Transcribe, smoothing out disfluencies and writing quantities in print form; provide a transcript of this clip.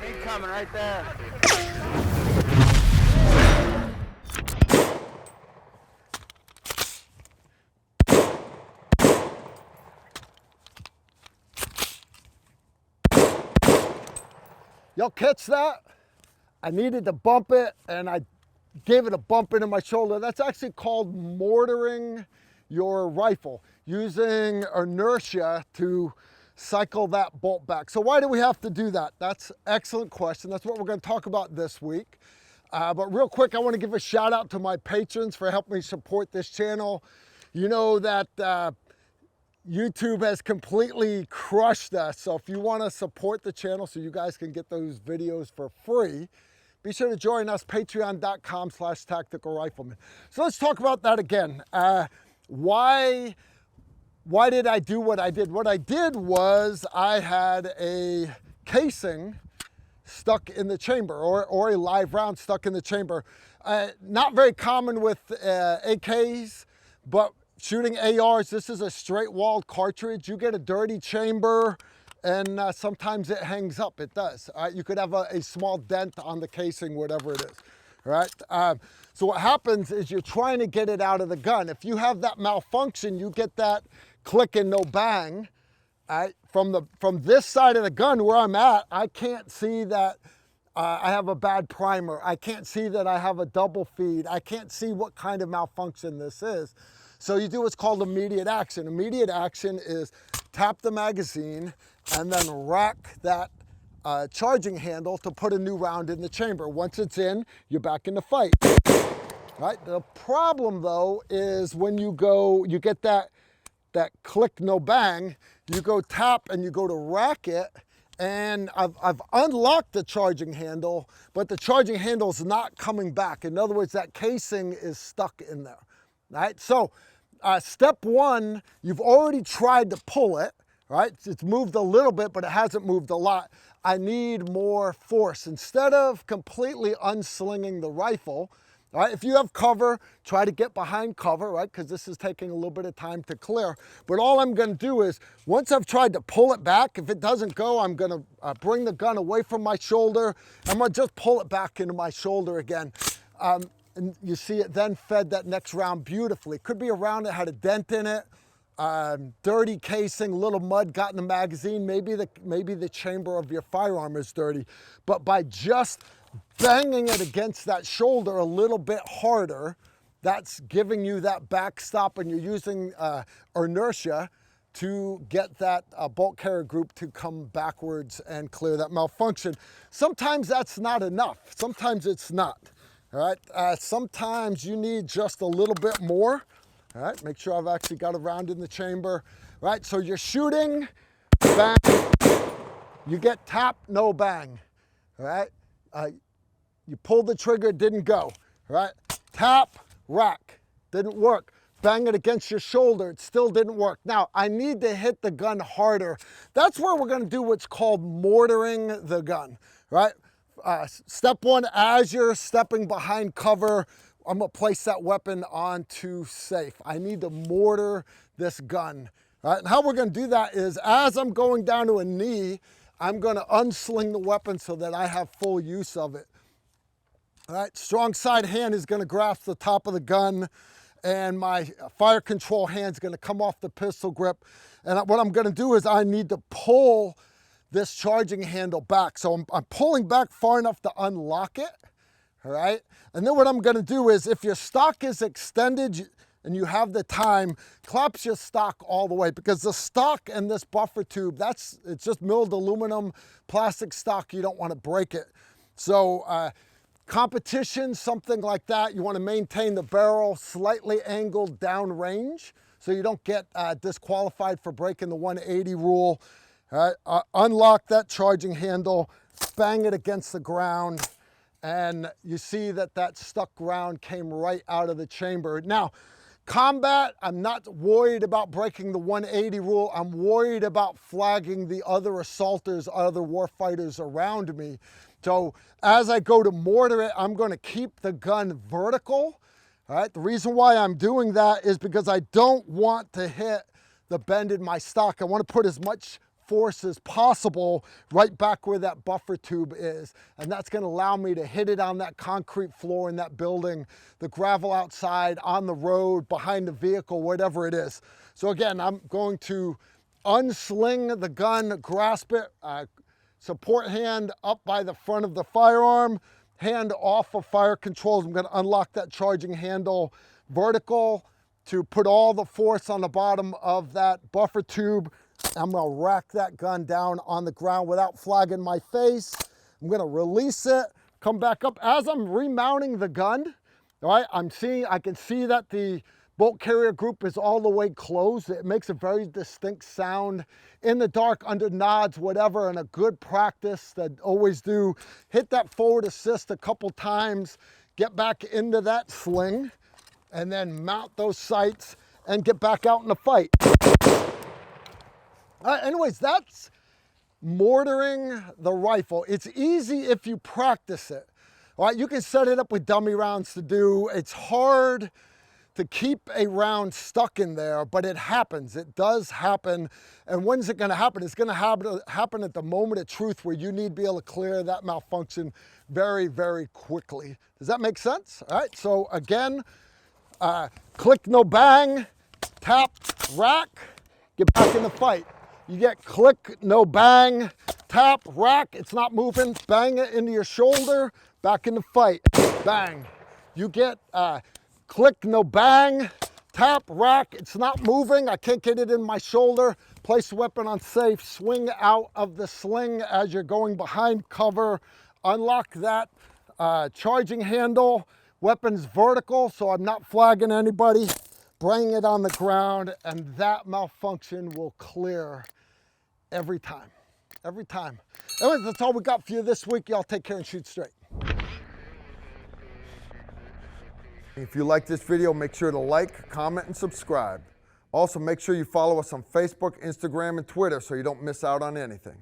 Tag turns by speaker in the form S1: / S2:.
S1: Incoming right there.
S2: Y'all catch that? I needed to bump it and I gave it a bump into my shoulder. That's actually called mortaring your rifle, using inertia to cycle that bolt back. So why do we have to do that? That's an excellent question. That's what we're going to talk about this week. But real quick, I want to give a shout out to my patrons for helping me support this channel. You know that YouTube has completely crushed us. So if you want to support the channel so you guys can get those videos for free, be sure to join us, patreon.com/tactical rifleman. So let's talk about that again. Why did I do what I did? What I did was I had a casing stuck in the chamber, or a live round stuck in the chamber. Not very common with AKs, but shooting ARs, this is a straight walled cartridge. You get a dirty chamber and sometimes it hangs up, it does. You could have a small dent on the casing, whatever it is, right? So what happens is you're trying to get it out of the gun. If you have that malfunction, you get that click and no bang. From this side of the gun where I'm at, I can't see that I have a bad primer. I can't see that I have a double feed. I can't see what kind of malfunction this is. So you do what's called immediate action. Immediate action is tap the magazine and then rack that charging handle to put a new round in the chamber. Once it's in, you're back in the fight. Right? The problem though is when you get that click no bang, you go tap and you go to rack it, and I've unlocked the charging handle, but the charging handle is not coming back. In other words, that casing is stuck in there. Right? So step one, you've already tried to pull it, right? It's moved a little bit, but it hasn't moved a lot. I need more force. Instead of completely unslinging the rifle, all right, if you have cover, try to get behind cover, right? Because this is taking a little bit of time to clear. But all I'm going to do is, once I've tried to pull it back, if it doesn't go, I'm going to bring the gun away from my shoulder. I'm going to just pull it back into my shoulder again. And you see it then fed that next round beautifully. Could be a round that had a dent in it, dirty casing, little mud got in the magazine. Maybe the chamber of your firearm is dirty. But by just banging it against that shoulder a little bit harder, that's giving you that backstop, and you're using inertia to get that bolt carrier group to come backwards and clear that malfunction. Sometimes that's not enough. Sometimes it's not. All right, sometimes you need just a little bit more. All right, make sure I've actually got a round in the chamber. All right, so you're shooting, bang, you get tap, no bang. All right, you pulled the trigger, it didn't go. All right, tap, rack, didn't work. Bang it against your shoulder, it still didn't work. Now, I need to hit the gun harder. That's where we're gonna do what's called mortaring the gun, right? Step one, as you're stepping behind cover, I'm gonna place that weapon onto safe. I need to mortar this gun. All right, and how we're gonna do that is, as I'm going down to a knee, I'm gonna unsling the weapon so that I have full use of it. All right, strong side hand is gonna grasp the top of the gun, and my fire control hand is gonna come off the pistol grip. And what I'm gonna do is I need to pull this charging handle back. So I'm pulling back far enough to unlock it, all right? And then what I'm gonna do is, if your stock is extended and you have the time, collapse your stock all the way, because the stock and this buffer tube, it's just milled aluminum, plastic stock, you don't wanna break it. So competition, something like that, you wanna maintain the barrel slightly angled downrange so you don't get disqualified for breaking the 180 rule. All right, unlock that charging handle, bang it against the ground, and you see that stuck round came right out of the chamber. Now, combat, I'm not worried about breaking the 180 rule. I'm worried about flagging the other assaulters, other warfighters around me. So as I go to mortar it, I'm gonna keep the gun vertical. All right, the reason why I'm doing that is because I don't want to hit the bend in my stock. I want to put as much forces possible right back where that buffer tube is. And that's going to allow me to hit it on that concrete floor in that building, the gravel outside, on the road, behind the vehicle, whatever it is. So again, I'm going to unsling the gun, grasp it, support hand up by the front of the firearm, hand off of fire controls. I'm going to unlock that charging handle vertical to put all the force on the bottom of that buffer tube. I'm going to rack that gun down on the ground without flagging my face. I'm going to release it, come back up. As I'm remounting the gun, all right, I can see that the bolt carrier group is all the way closed. It makes a very distinct sound in the dark, under nods, whatever, and a good practice that always do. Hit that forward assist a couple times, get back into that sling, and then mount those sights and get back out in the fight. Anyways, that's mortaring the rifle. It's easy if you practice it. All right, you can set it up with dummy rounds to do. It's hard to keep a round stuck in there, but it happens. It does happen. And when's it gonna happen? It's gonna happen at the moment of truth where you need to be able to clear that malfunction very, very quickly. Does that make sense? All right, so again, click, no bang, tap, rack, get back in the fight. You get click, no bang, tap, rack, it's not moving, bang it into your shoulder, back in the fight, bang. You get click, no bang, tap, rack, it's not moving, I can't get it in my shoulder, place the weapon on safe, swing out of the sling as you're going behind cover, unlock that charging handle, weapon's vertical, so I'm not flagging anybody, bring it on the ground, and that malfunction will clear every time, every time. Anyways, that's all we got for you this week. Y'all take care and shoot straight. If you like this video, make sure to like, comment, and subscribe. Also, make sure you follow us on Facebook, Instagram, and Twitter so you don't miss out on anything.